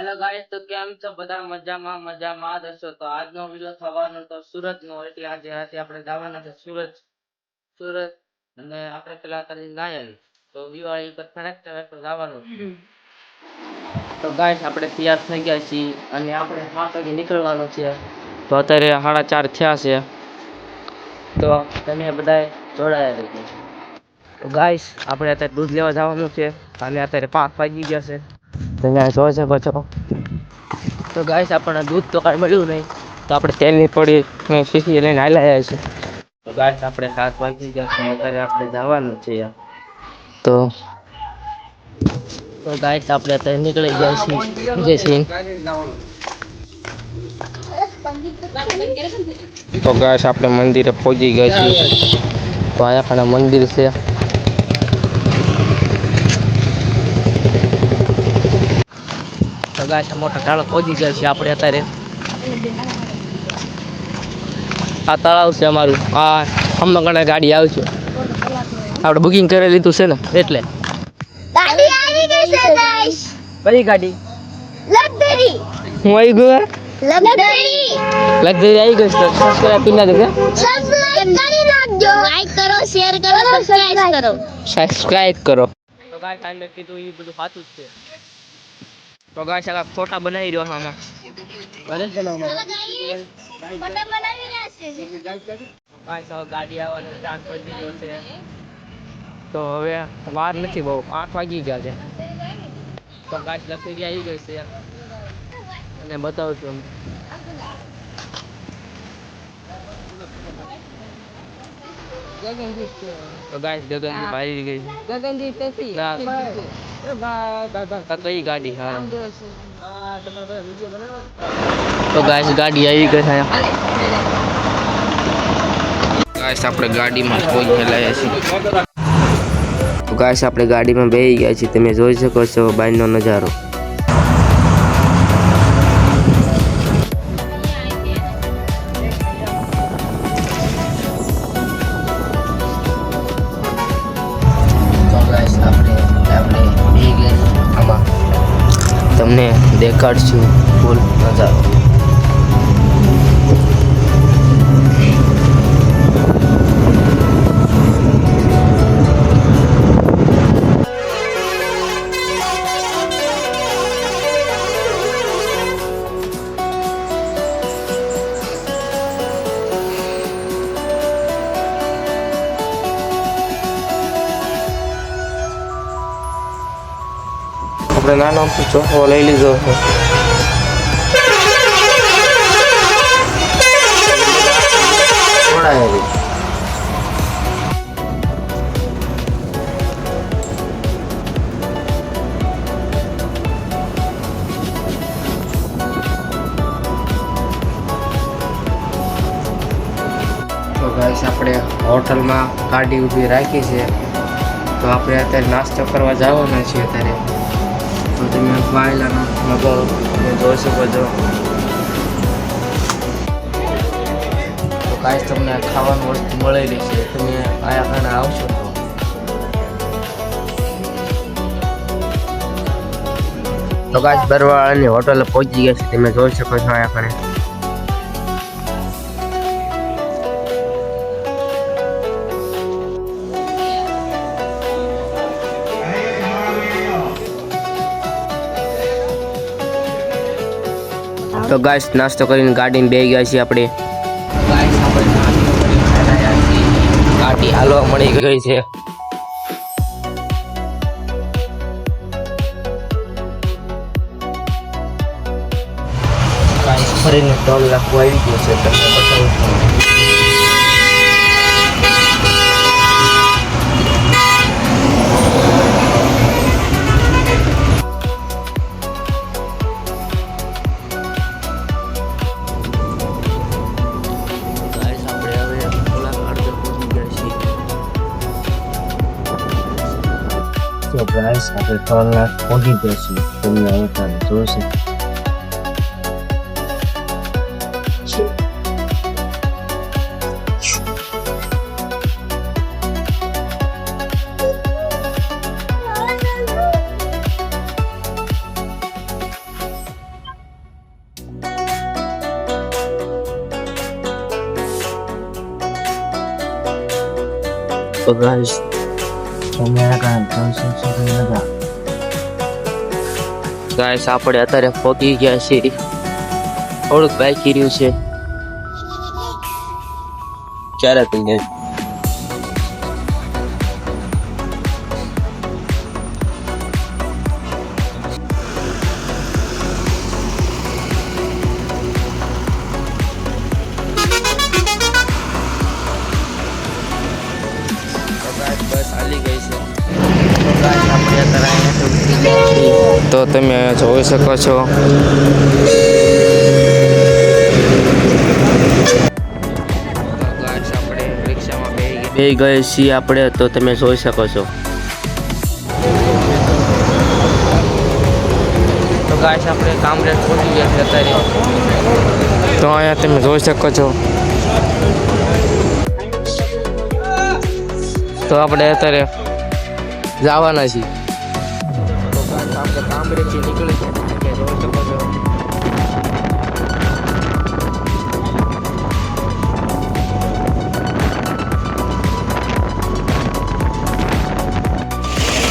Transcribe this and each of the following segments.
Hello guys, તો કેમ છો બધા? મજામાં જ હશો. તો આજનો વિડિયો થવાનો તો સુરતનો, એટલે આજે આપણે જવાના છે સુરત અને આપણે પેલા કરી નાયલ તો દિવાળી પર કનેક્ટ જવાનું છે. તો ગાઈસ આપણે તૈયાર થઈ ગયા છીએ અને આપણે 7 વાગે નીકળવાનું છે. તો અત્યારે 4:30 થયા છે. તો તમે બધા જોડાયા રહેજો. તો ગાઈસ આપણે અત્યારે દૂધ લેવા જવાનું છે અને અત્યારે 5 વાગી ગયા છે. તમે જોઈ શકો છો. તો ગાઈસ આપણને દૂધ તો કાંઈ મળ્યું નહીં, તો આપણે તેલની પડી શીશી લઈને આવ્યા છે. તો ગાઈસ આપણે 7 વાગી ગયા છે, અત્યારે આપણે જવાનું છે. તો ગાઈસ આપણે અત્યારે નીકળી ગયા છીએ જય સિંહ. તો ગાઈસ આપણે મંદિરે પહોંચી ગયા છીએ. તો અહીંયા પણ મંદિર છે. તો ગાઈસ મોટા ટાળો પહોંચી ગયા છીએ આપણે અત્યારે. આ તળાવ છે અમારું. આ હમણાં ઘણા ગાડી આવશે, આપણે બુકિંગ કરી લીધું છે ને એટલે. ગાડી આવી ગઈ છે ગાઈસ. કઈ ગાડી? લક્ઝરી. હું આવી ગયો. લક્ઝરી આવી ગઈ. તો સબસ્ક્રાઇબ કરી નાખજો. સબસ્ક્રાઇબ કરી નાખજો. લાઈક કરો, શેર કરો, સબસ્ક્રાઇબ કરો. સબસ્ક્રાઇબ કરો. તો ગાઈસ આને કીધું એ બધું સાચું જ છે. તો ગાઈસ આ ફોટા બનાવી રહ્યો આમાં. બને છે ને આમાં. ફોટા બનાવી રહ્યા છે. ગાઈસ હવે ગાડી આવવાનો ચાન્સ પડી ગયો છે. તો હવે વાર નથી બહુ, 8 વાગી ગયા છે. તો ગાઈસ લખી આવી ગઈ છે અને બતાવું છું. તો ગાઈસ ગગનજી ભાઈ ગઈ છે. ગગનજી તેથી કઈ ગાડી? હા તો ગાઈસ ગાડી આવી ગઈ છે. ગાઈસ આપણે ગાડીમાં પહોંચી ગયા છીએ. તો ગાઈસ આપણે ગાડીમાં બેસી ગયા છીએ. તમે જોઈ શકો છો બહારનો નજારો. તમને દેખાડશું ફૂલ નજારો. આપણે નાનો ચોખ્ખો લઈ લીધો છે. તો ગાઈસ આપણે હોટલમાં ગાડી ઊભી રાખી છે. તો આપણે અત્યારે નાસ્તો કરવા જવાના છીએ અત્યારે. તો તમે વાયલાનો નજારો તમે જોઈ શકો છો. તો ગાઈસ તમને ખાવાનું વસ્તુ મળેલી છે, તમે આયા ખાને આવશો તો. તો ગાઈસ બરવાળાની હોટલે પહોંચી ગયા છે, તમે જોઈ શકો છો આયા ખાને. તો ગાઈસ નાસ્તો કરીને ગાડીમાં બેસી ગયા છીએ આપણે. ગાઈસ આપણે નાસ્તો કરીને આવ્યા છીએ. ગાડી હાલવા મળી ગઈ છે. ગાઈસ ફરીને ટોલ નાખવા આવી ગયો છે, તમને બતાવું છું. તો ગાઈસ આપણે 3 લાખ પહોંચી ગયા છીએ. તમને અહીંયા જોશે. તો ગાઈસ તમે ગાઈસ આપણે અત્યારે પહોંચી ગયા છીએ, થોડુંક બાકી રહ્યું છે. ક્યારે થઈ બસ હાલી ગઈ છે. તો તમે જોઈ શકો છો આપણે રિક્ષામાં બે ગਏ છીએ આપણે, તો તમે જોઈ શકો છો. તો ગાઈસ આપણે કામરેજ પહોંચી ગયા છે અત્યારે. તો અહીંયા તમે જોઈ શકો છો. તો આપણે અત્યારે જવાના છીએ. તો આપણે કામરેજથી નીકળી છે, તમે જોઈ શકો છો.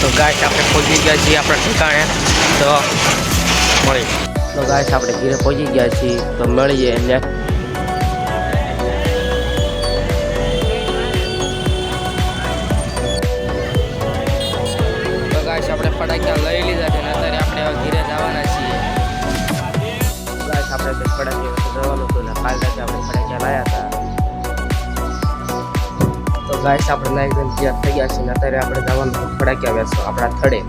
તો ગાઈસ આપણે પહોંચી ગયા છીએ આપણા ઠેકાણે. તો મળી તો ગાઈસ આપણે ઘરે પહોંચી ગયા છીએ. તો મળીએ નેક્સ્ટ. આપણે ફટાકડા લઈ લીધા છે અને અત્યારે આપણે ઘરે જવાના છીએ. ગાઈસ આપણે ફટાકડા જવાનું હતું ને કાલ રાતે આપણે ફટાકડા લાવ્યા હતા. તો ગાઈસ આપણે લાઈક તૈયાર થઈ ગયા છે ને અત્યારે આપણે જવાનું ફટાકડા વેચો આપણા થડે.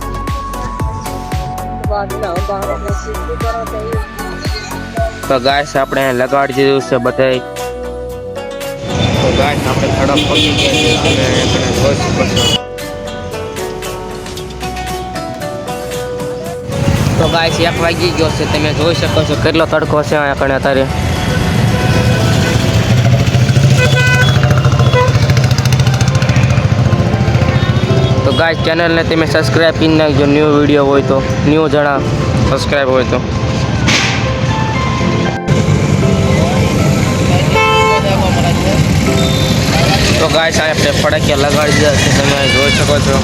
તો ગાઈસ આપણે લગાડી દીધું છે બધાય. તો ગાઈસ આપણે થડા પહોંચી ગયા છે, તમે આપણે જોઈ શકો છો. તો ગાઈસ 1 વાગી ગયો છે, તમે જોઈ શકો છો કેટલો તડકો છે અહીંયા કણે અત્યારે. તો ગાઈસ ચેનલને તમે સબસ્ક્રાઈબ કરી નાખજો, ન્યૂ વિડીયો હોય તો, ન્યૂ જણા સબસ્ક્રાઈબ હોય તો. તો ગાઈસ આપણે ફટાકડા લગાડી દીધા છે, તમે જોઈ શકો છો.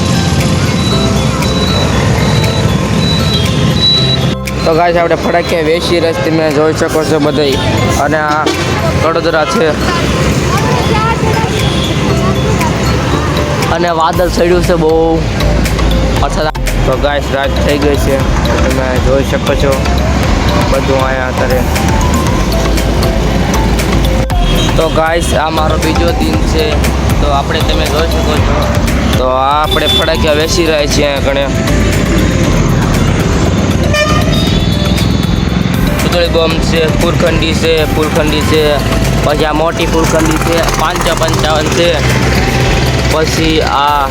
તો ગાઈસ આપણે ફટાકડા વેચી રહ્યા તમે જોઈ શકો છો બધાય. અને આ કડોદરા છે અને વાદળ ચડ્યું છે બહુ વરસાદ. તો ગાઈસ રાત થઈ ગઈ છે, તમે જોઈ શકો છો બધું અહીંયા અત્યારે. તો ગાઈસ આ મારો બીજો દિન છે. તો આપણે તમે જોઈ શકો છો. તો આ આપણે ફટાકડા વેચી રહ્યા છીએ અહીંયા ઘણે. બોમ્બ છે, ફૂલખંડી છે, પછી આ મોટી ફૂલખંડી છે 555 છે. પછી આ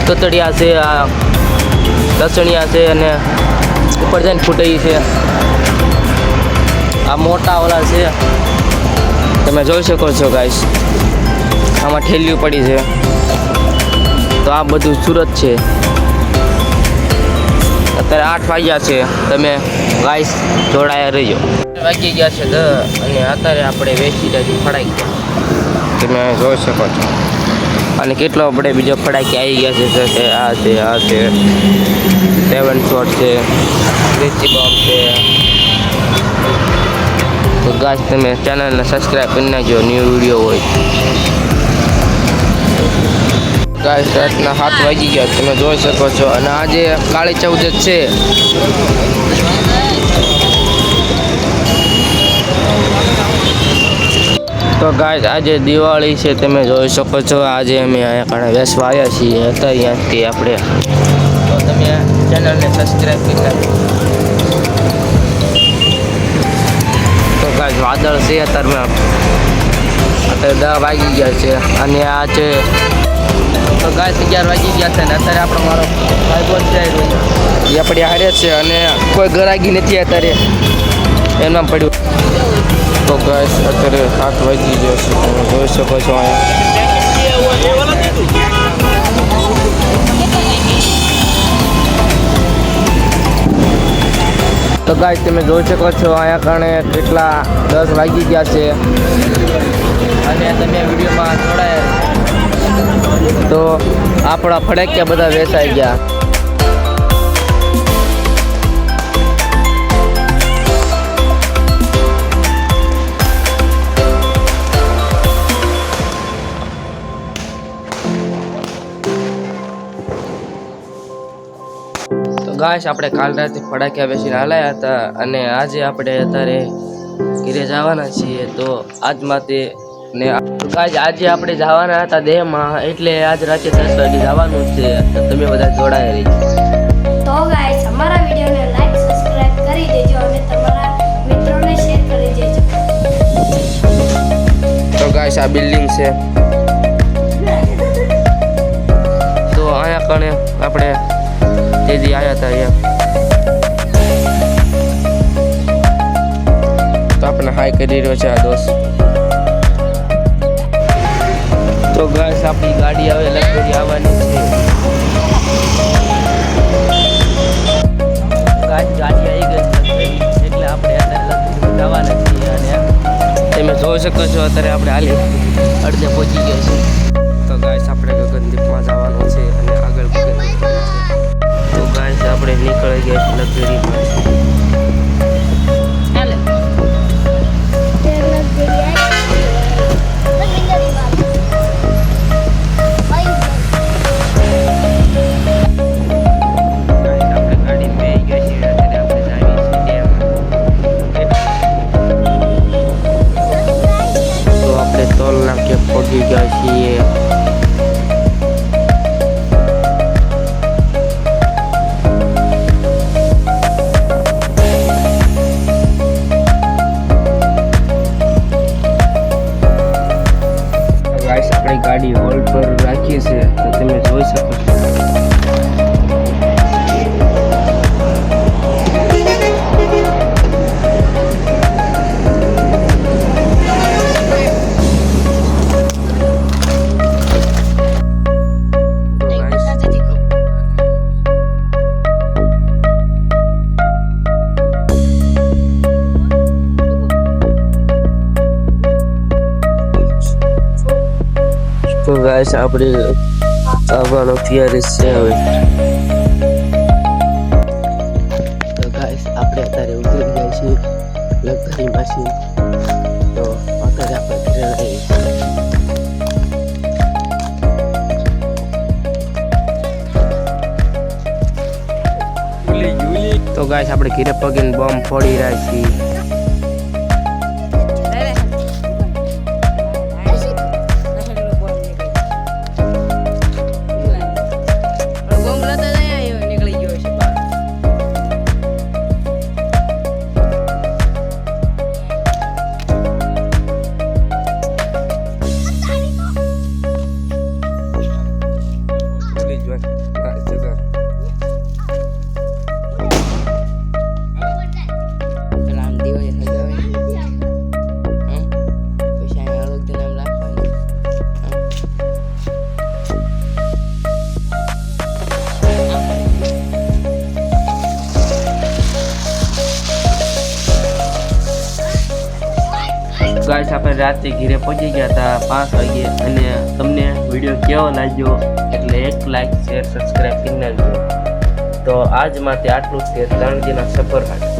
તતડિયા છે, આ લસણિયા છે અને ઉપર જઈને ફૂટઈ છે. આ મોટા ઓલા છે, તમે જોઈ શકો છો ગાઈસ. આમાં ઠેલિયું પડી છે. તો આ બધું સુરત છે. અત્યારે 8 વાગ્યા છે, તમે ગાઈસ જોડાયા રહીજો. વાગી ગયા છે 10 અને અત્યારે આપણે વેચી રહ્યા ફટાકડા, તમે જોઈ શકો છો. અને કેટલો આપણે બીજો ફટાકી આવી ગયા છે. આ છે 7 શોટ છે, દેશી બોમ્બ છે. તો ગાઈસ તમે ચેનલને સબસ્ક્રાઈબ કરી નાખજો, ન્યૂ વિડીયો હોય. ગાઈસ રાતના 7 વાગી ગયા, તમે જોઈ શકો છો. અને આજે કાળી ચૌદશ છે. તો ગાઈસ આજે દિવાળી છે, તમે જોઈ શકો છો. આજે અમે અહીંયા કણે વેસવા આવ્યા છીએ અહીંયાથી આપણે. તો તમે ચેનલને સબસ્ક્રાઈબ કરી નાખો. તો ગાઈસ વાદળ છે અત્યારે 10 વાગી ગયા છે. અને આ છે તો ગાઈસ 11 વાગી ગયા છે ને અત્યારે આપણો મારો ભાઈબંધ છે એ આપણે હારે છે અને કોઈ ગરાગી નથી અત્યારે એનામ પડ્યું. તો ગાઈસ અત્યારે 7 વાગી ગયો છે, તમે જોઈ શકો છો અહીંયા. તો ગાઈસ તમે જોઈ શકો છો અહીંયા કારણે કેટલા 10 વાગી ગયા છે અને તમે વિડીયોમાં જોડાયા. તો આપણા ફટાકિયા બધા વેચાઈ ગયા. ગાઈસ આપણે કાલ રાતે ફટાકિયા વેચીને હાલ્યા હતા અને આજે આપણે અત્યારે ઘરે જવાના છીએ. તો આજમાંથી ને ગાઈસ આજે આપણે જવાના હતા દેહમાં, એટલે આજ રાતે 10 વાગે જવાનું છે. તો તમે બધા જોડાયા રહીજો. તો ગાઈસ અમારા વિડિયોને લાઈક સબસ્ક્રાઇબ કરી દેજો અને તમારા મિત્રોને શેર કરી દેજો. તો ગાઈસ આ બિલ્ડિંગ છે. તો અહીંયા કણે આપણે જેથી આવ્યા હતા અહીંયા, તો આપણે હાઈ કરી રહ્યો છે આ દોસ્ત. તો ગાઈસ આપણી ગાડી હવે લગભગ આવવાની છે. ગાડી આવી ગઈ છે, એટલે આપણે અત્યારે લગભગ જવાના છીએ. અને તમે જોઈ શકો છો અત્યારે આપણે હાલી અડધે પહોંચી ગયા છીએ. તો ગાઈસ આપણે ગગનદીપમાં જવાનું છે અને આગળ ગગનદીપ છે. તો ગાઈસ આપણે નીકળી ગયા છીએ લક્ઝરીમાં. પહોંચી ગયા છીએ. ગાઈસ આપણી ગાડી હોલ્ડ પર રાખી છે, તો તમે જોઈ શકો છો. તો ગાઈસ આપણે આવવાનો તૈયારી છે હવે. તો ગાઈસ આપણે અત્યારે ઉતરી ગયા છીએ લક્ઝરીમાંથી. તો અત્યારે આપણે ઘરે આવી. તો ગાઈસ આપણે ઘરે પગીને બોમ્બ ફોડી રહ્યા છીએ. ગાઈસ આપણે રાતે ઘરે પહોંચી ગયા હતા 5 વાગે. અને તમને વિડીયો કેવો લાગ્યો એટલે એક લાઈક શેર સબસ્ક્રાઈબ કરી નાખજો. તો આજ માટે આટલું જ છે 3 દિનના સફર માટે.